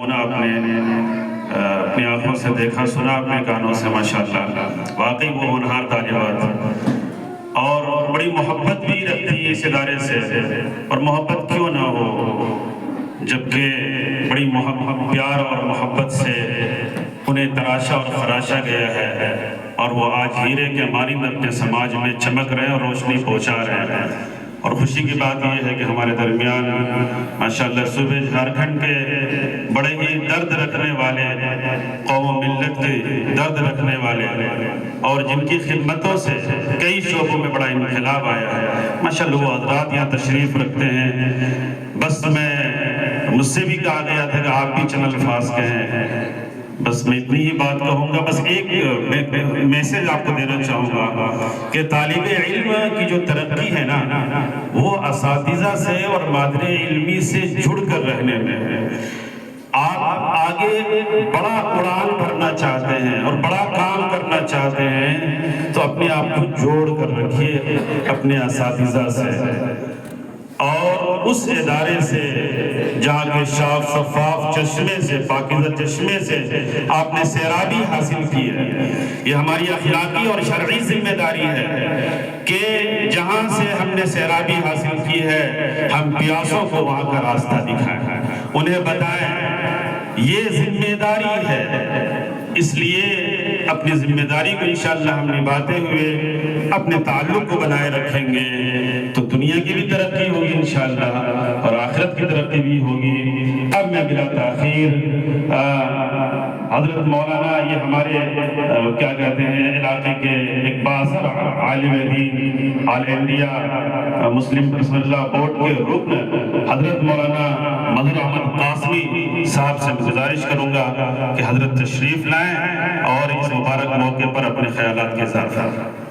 ہونا آپ نے اپنی آنکھوں سے دیکھا، سنا اپنے کانوں سے، ماشاءاللہ واقعی وہ ہونہار طالبات اور بڑی محبت بھی رکھتی ہے اس ادارے سے، اور محبت کیوں نہ ہو جبکہ بڑی پیار اور محبت سے انہیں تراشا اور خراشا گیا ہے، اور وہ آج ہیرے کے مانند اپنے سماج میں چمک رہے ہیں اور روشنی پہنچا رہے ہیں۔ اور خوشی کی بات یہ ہے کہ ہمارے درمیان ماشاءاللہ صوبے جھارکھنڈ کے بڑے ہی درد رکھنے والے، قوم و ملت کے درد رکھنے والے، اور جن کی خدمتوں سے کئی شعبوں میں بڑا انقلاب آیا ہے، ماشاءاللہ وہ حضرات یہاں تشریف رکھتے ہیں۔ بس مجھ سے بھی کہا گیا تھا کہ آپ بھی چند الفاظ کہیں، بس میں اتنی ہی بات کہوں گا۔ بس ایک میسیج آپ کو دینا چاہوں گا کہ طالب علم کی جو ترقی ہے نا، وہ اساتذہ سے اور مادر علمی سے جڑ کر رہنے میں ہے۔ آپ آگے بڑا قرآن پڑھنا چاہتے ہیں اور بڑا کام کرنا چاہتے ہیں تو اپنے آپ کو جوڑ کر رکھیے اپنے اساتذہ سے، اور اس ادارے سے جہاں کے صاف شفاف چشمے سے، پاکیزہ چشمے سے آپ نے سیرابی حاصل کی ہے۔ یہ ہماری اخلاقی اور شرعی ذمہ داری ہے کہ جہاں سے ہم نے سیرابی حاصل کی ہے، ہم پیاسوں کو وہاں کا راستہ دکھائیں، انہیں بتائیں، یہ ذمہ داری ہے۔ اس لیے اپنی ذمہ داری کو انشاءاللہ ہم نبھاتے ہوئے اپنے تعلق کو بنائے رکھیں گے تو دنیا کی بھی ترقی ہوگی انشاءاللہ اور آخرت کی ترقی بھی ہوگی۔ اب میں بلا تاخیر حضرت مولانا، یہ ہمارے کیا کہتے ہیں علاقے کے ایک بااثر عالم دین، آل انڈیا مسلم بسم اللہ بورڈ کے رکن حضرت مولانا مظہر احمد قاسمی صاحب سے گزارش کروں گا کہ حضرت تشریف لائیں اور اس مبارک موقع پر اپنے خیالات کے اظہار فرمائیں۔